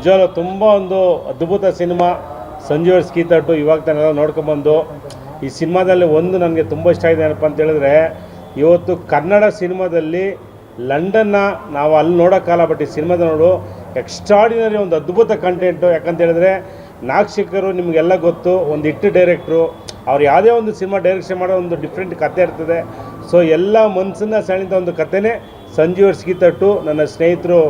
ನಿಜವಾಗ್ಲೂ ತುಂಬ ಒಂದು ಅದ್ಭುತ ಸಿನಿಮಾ. ಸಂಜು ಸ್ಕೀತಟ್ಟು ಇವಾಗ ತಾನೆಲ್ಲ ನೋಡ್ಕೊಂಬಂದು ಈ ಸಿನಿಮಾದಲ್ಲಿ ಒಂದು ನನಗೆ ತುಂಬ ಇಷ್ಟ ಆಗಿದೆ ಏನಪ್ಪ ಅಂತ ಹೇಳಿದ್ರೆ, ಇವತ್ತು ಕನ್ನಡ ಸಿನಿಮಾದಲ್ಲಿ ಲಂಡನ್ನ ನಾವು ಅಲ್ಲಿ ನೋಡೋಕ್ಕಲ್ಲ, ಬಟ್ ಈ ಸಿನಿಮಾದ ನೋಡು ಎಕ್ಸ್ಟ್ರಾಡಿನರಿ ಒಂದು ಅದ್ಭುತ ಕಂಟೆಂಟು. ಯಾಕಂತ ಹೇಳಿದ್ರೆ ನಾಗಶೇಖರು ನಿಮಗೆಲ್ಲ ಗೊತ್ತು, ಒಂದು ಹಿಟ್ಟು ಡೈರೆಕ್ಟ್ರು. ಅವ್ರು ಯಾವುದೇ ಒಂದು ಸಿನಿಮಾ ಡೈರೆಕ್ಷನ್ ಮಾಡೋ ಒಂದು ಡಿಫ್ರೆಂಟ್ ಕತೆ ಇರ್ತದೆ. ಸೊ ಎಲ್ಲ ಮನಸ್ಸನ್ನು ಸೆಳೆದ ಒಂದು ಕತೆನೇ ಸಂಜು ಸ್ಕೀತಟ್ಟು. ನನ್ನ ಸ್ನೇಹಿತರು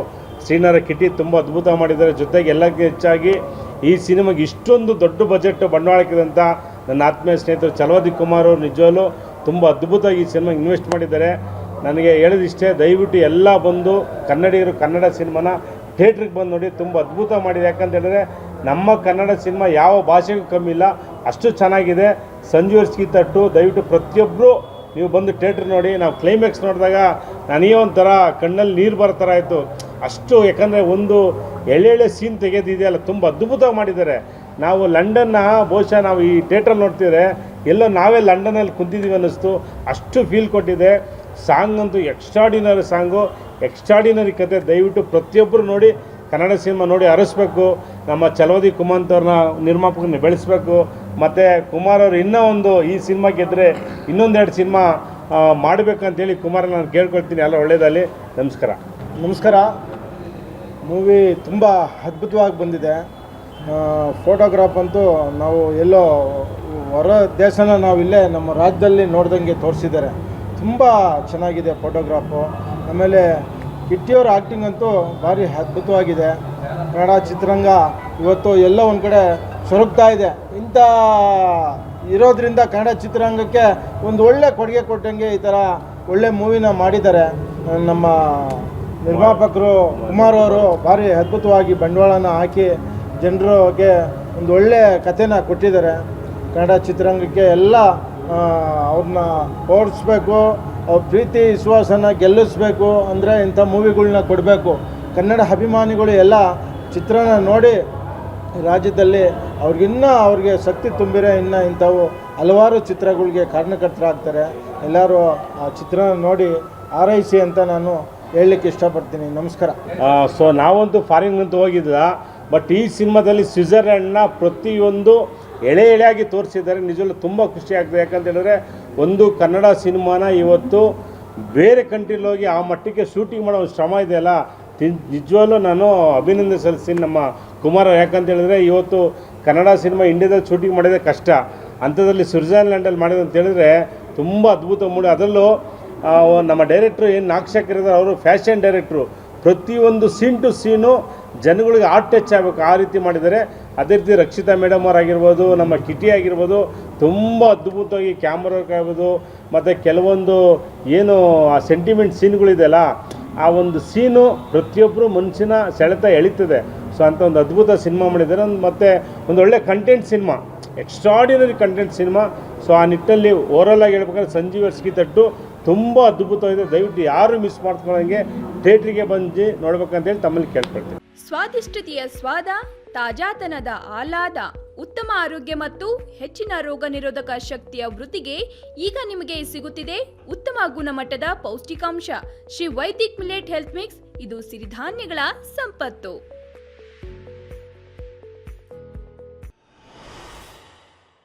ಶ್ರೀನಾರ ಕಿಟಿ ತುಂಬ ಅದ್ಭುತ ಮಾಡಿದ್ದಾರೆ. ಜೊತೆಗೆ ಎಲ್ಲಕ್ಕೆ ಹೆಚ್ಚಾಗಿ ಈ ಸಿನಿಮಾಗೆ ಇಷ್ಟೊಂದು ದೊಡ್ಡ ಬಜೆಟ್ ಬಂಡವಾಳಕ್ಕಿದಂಥ ನನ್ನ ಆತ್ಮೀಯ ಸ್ನೇಹಿತರು ಚಲವಾದಿ ಕುಮಾರ್ ಅವರು ನಿಜವಲ್ಲೂ ತುಂಬ ಅದ್ಭುತವಾಗಿ ಈ ಸಿನಿಮಾಗೆ ಇನ್ವೆಸ್ಟ್ ಮಾಡಿದ್ದಾರೆ. ನನಗೆ ಹೇಳೋದಿಷ್ಟೇ, ದಯವಿಟ್ಟು ಎಲ್ಲ ಬಂದು ಕನ್ನಡಿಗರು ಕನ್ನಡ ಸಿನಿಮಾನ ಥಿಯೇಟ್ರಿಗೆ ಬಂದು ನೋಡಿ, ತುಂಬ ಅದ್ಭುತ ಮಾಡಿದೆ. ಯಾಕಂತ ಹೇಳಿದ್ರೆ ನಮ್ಮ ಕನ್ನಡ ಸಿನಿಮಾ ಯಾವ ಭಾಷೆಗೂ ಕಮ್ಮಿ ಇಲ್ಲ, ಅಷ್ಟು ಚೆನ್ನಾಗಿದೆ. ಸಂಜು ಸ್ಕೀತಟ್ಟು ದಯವಿಟ್ಟು ಪ್ರತಿಯೊಬ್ಬರು ನೀವು ಬಂದು ಥಿಯೇಟ್ರ್ ನೋಡಿ. ನಾವು ಕ್ಲೈಮ್ಯಾಕ್ಸ್ ನೋಡಿದಾಗ ನನಗೆ ಒಂಥರ ಕಣ್ಣಲ್ಲಿ ನೀರು ಬರೋ ಥರ ಆಯಿತು ಅಷ್ಟು. ಯಾಕಂದರೆ ಒಂದು ಎಳೆ ಸೀನ್ ತೆಗೆದಿದೆಯಲ್ಲ, ತುಂಬ ಅದ್ಭುತ ಮಾಡಿದ್ದಾರೆ. ನಾವು ಲಂಡನ್ನ ಬಹುಶಃ ನಾವು ಈ ಥಿಯೇಟ್ರಲ್ಲಿ ನೋಡ್ತಿದ್ರೆ ಎಲ್ಲೋ ನಾವೇ ಲಂಡನಲ್ಲಿ ಕುಂತಿದ್ದೀವಿ ಅನ್ನಿಸ್ತು, ಅಷ್ಟು ಫೀಲ್ ಕೊಟ್ಟಿದೆ. ಸಾಂಗ್ ಅಂತೂ ಎಕ್ಸ್ಟ್ರಾಡಿನರಿ ಸಾಂಗು, ಎಕ್ಸ್ಟ್ರಾಡಿನರಿ ಕತೆ. ದಯವಿಟ್ಟು ಪ್ರತಿಯೊಬ್ಬರು ನೋಡಿ, ಕನ್ನಡ ಸಿನಿಮಾ ನೋಡಿ ಹರಿಸ್ಬೇಕು. ನಮ್ಮ ಚಲವಾದಿ ಕುಮಾರ್ ಅವ್ರನ್ನ ನಿರ್ಮಾಪಕರನ್ನ ಬೆಳೆಸಬೇಕು. ಮತ್ತು ಕುಮಾರ್ ಅವರು ಇನ್ನೂ ಒಂದು ಈ ಸಿನಿಮಾ ಗೆದ್ದರೆ ಇನ್ನೊಂದೆರಡು ಸಿನಿಮಾ ಮಾಡಬೇಕಂತೇಳಿ ಕುಮಾರನ್ನ ನಾನು ಕೇಳ್ಕೊಳ್ತೀನಿ. ಎಲ್ಲ ಒಳ್ಳೆಯದಲ್ಲಿ. ನಮಸ್ಕಾರ. ಮೂವಿ ತುಂಬ ಅದ್ಭುತವಾಗಿ ಬಂದಿದೆ. ಫೋಟೋಗ್ರಾಫ್ ಅಂತೂ ನಾವು ಎಲ್ಲೋ ಹೊರ ದೇಶನ ನಾವು ಇಲ್ಲೇ ನಮ್ಮ ರಾಜ್ಯದಲ್ಲಿ ನೋಡ್ದಂಗೆ ತೋರಿಸಿದ್ದಾರೆ. ತುಂಬ ಚೆನ್ನಾಗಿದೆ ಫೋಟೋಗ್ರಾಫು. ಆಮೇಲೆ ಕಿಟ್ಟಿಯವರ ಆ್ಯಕ್ಟಿಂಗ್ ಅಂತೂ ಭಾರಿ ಅದ್ಭುತವಾಗಿದೆ. ಕನ್ನಡ ಚಿತ್ರರಂಗ ಇವತ್ತು ಎಲ್ಲ ಒಂದು ಕಡೆ ಸೊರಗ್ತಾ ಇದೆ. ಇಂಥ ಇರೋದ್ರಿಂದ ಕನ್ನಡ ಚಿತ್ರರಂಗಕ್ಕೆ ಒಂದು ಒಳ್ಳೆ ಕೊಡುಗೆ ಕೊಟ್ಟಂಗೆ ಈ ಥರ ಒಳ್ಳೆ ಮೂವಿನ ಮಾಡಿದ್ದಾರೆ. ನಮ್ಮ ನಿರ್ಮಾಪಕರು ಕುಮಾರ್ ಅವರು ಭಾರಿ ಅದ್ಭುತವಾಗಿ ಬಂಡವಾಳನ ಹಾಕಿ ಜನರಿಗೆ ಒಂದು ಒಳ್ಳೆ ಕಥೆನ ಕೊಟ್ಟಿದ್ದಾರೆ. ಕನ್ನಡ ಚಿತ್ರರಂಗಕ್ಕೆ ಎಲ್ಲ ಅವ್ರನ್ನ ಓಡಿಸ್ಬೇಕು, ಅವ್ರ ಪ್ರೀತಿ ವಿಶ್ವಾಸನ ಗೆಲ್ಲಿಸ್ಬೇಕು ಅಂದರೆ ಇಂಥ ಮೂವಿಗಳ್ನ ಕೊಡಬೇಕು. ಕನ್ನಡ ಅಭಿಮಾನಿಗಳು ಎಲ್ಲ ಚಿತ್ರನ ನೋಡಿ ರಾಜ್ಯದಲ್ಲಿ ಅವ್ರಿಗೆ ಶಕ್ತಿ ತುಂಬಿರೆ ಇನ್ನು ಇಂಥವು ಹಲವಾರು ಚಿತ್ರಗಳಿಗೆ ಕಾರಣಕರ್ತರಾಗ್ತಾರೆ. ಎಲ್ಲರೂ ಆ ಚಿತ್ರನ ನೋಡಿ ಆರೈಸಿ ಅಂತ ನಾನು ಹೇಳಲಿಕ್ಕೆ ಇಷ್ಟಪಡ್ತೀನಿ. ನಮಸ್ಕಾರ. ಸೊ ನಾವಂತೂ ಫಾರಿನ್ಗಂತೂ ಹೋಗಿದ್ದ, ಬಟ್ ಈ ಸಿನಿಮಾದಲ್ಲಿ ಸ್ವಿಟ್ಜರ್ಲ್ಯಾಂಡ್ನ ಪ್ರತಿಯೊಂದು ಎಳೆಯಾಗಿ ತೋರಿಸಿದ್ದಾರೆ. ನಿಜವಲ್ಲೂ ತುಂಬ ಖುಷಿ ಆಗ್ತದೆ. ಯಾಕಂತ ಹೇಳಿದ್ರೆ ಒಂದು ಕನ್ನಡ ಸಿನಿಮಾನ ಇವತ್ತು ಬೇರೆ ಕಂಟ್ರಿಲಿ ಹೋಗಿ ಆ ಮಟ್ಟಕ್ಕೆ ಶೂಟಿಂಗ್ ಮಾಡೋ ಒಂದು ಶ್ರಮ ಇದೆಯಲ್ಲ, ನಿಜವಲ್ಲೂ ನಾನು ಅಭಿನಂದನೆ ಸಲ್ಲಿಸ್ತೀನಿ ನಮ್ಮ ಕುಮಾರ್. ಯಾಕಂತ ಹೇಳಿದ್ರೆ ಇವತ್ತು ಕನ್ನಡ ಸಿನಿಮಾ ಇಂಡಿಯಾದಲ್ಲಿ ಶೂಟಿಂಗ್ ಮಾಡೋದೇ ಕಷ್ಟ, ಅಂಥದ್ರಲ್ಲಿ ಸ್ವಿಟ್ಜರ್ಲ್ಯಾಂಡಲ್ಲಿ ಮಾಡಿದೆ ಅಂತ ಹೇಳಿದ್ರೆ ತುಂಬ ಅದ್ಭುತ ಮೂಡಿ. ಅದರಲ್ಲೂ ನಮ್ಮ ಡೈರೆಕ್ಟ್ರು ಏನು ನಾಗಶೇಖರ್ ಇದ್ದಾರೆ, ಅವರು ಫ್ಯಾಷನ್ ಡೈರೆಕ್ಟ್ರು. ಪ್ರತಿಯೊಂದು ಸೀನ್ ಟು ಸೀನು ಜನಗಳಿಗೆ ಆರ್ಟ್ ಟಚ್ ಆಗಬೇಕು, ಆ ರೀತಿ ಮಾಡಿದ್ದಾರೆ. ಅದೇ ರೀತಿ ರಕ್ಷಿತಾ ಮೇಡಮ್ ಅವರಾಗಿರ್ಬೋದು, ನಮ್ಮ ಕಿಟಿ ಆಗಿರ್ಬೋದು, ತುಂಬ ಅದ್ಭುತವಾಗಿ ಕ್ಯಾಮ್ರಾ ಆಗ್ಬೋದು. ಮತ್ತು ಕೆಲವೊಂದು ಏನು ಆ ಸೆಂಟಿಮೆಂಟ್ ಸೀನ್ಗಳಿದೆಯಲ್ಲ, ಆ ಒಂದು ಸೀನು ಪ್ರತಿಯೊಬ್ಬರು ಮನಸ್ಸಿನ ಸೆಳೆತ ಎಳೀತದೆ. ಸೊ ಅಂಥ ಒಂದು ಅದ್ಭುತ ಸಿನಿಮಾ ಮಾಡಿದ್ದಾರೆ. ಮತ್ತು ಒಂದು ಒಳ್ಳೆ content cinema, extraordinary content cinema. So ಆ ನಿಟ್ಟಲ್ಲಿ ಓವರಾಲಾಗಿ ಹೇಳ್ಬೇಕಾದ್ರೆ ಸಂಜೀವ್ ಸ್ಕೀತಟ್ಟು ತುಂಬ ಅದ್ಭುತವಾಗಿದೆ. ದಯವಿಟ್ಟು ಯಾರು ಮಿಸ್ ಮಾಡ್ಕೊಳ್ಳೋಂಗೆ ಥಿಯೇಟ್ರಿಗೆ ಬಂದು ನೋಡ್ಬೇಕಂತೇಳಿ ತಮ್ಮಲ್ಲಿ ಕೇಳ್ಕೊಳ್ತೀನಿ. ಸ್ವಾದಿಷ್ಟತೆಯ ಸ್ವಾದ, ತಾಜಾತನದ ಆಹ್ಲಾದ, ಉತ್ತಮ ಆರೋಗ್ಯ ಮತ್ತು ಹೆಚ್ಚಿನ ರೋಗ ನಿರೋಧಕ ಶಕ್ತಿಯ ವೃದ್ಧಿಗೆ ಈಗ ನಿಮಗೆ ಸಿಗುತ್ತಿದೆ ಉತ್ತಮ ಗುಣಮಟ್ಟದ ಪೌಷ್ಟಿಕಾಂಶ. Shri Vaidik millet health mix, ಇದು ಸಿರಿಧಾನ್ಯಗಳ ಸಂಪತ್ತು.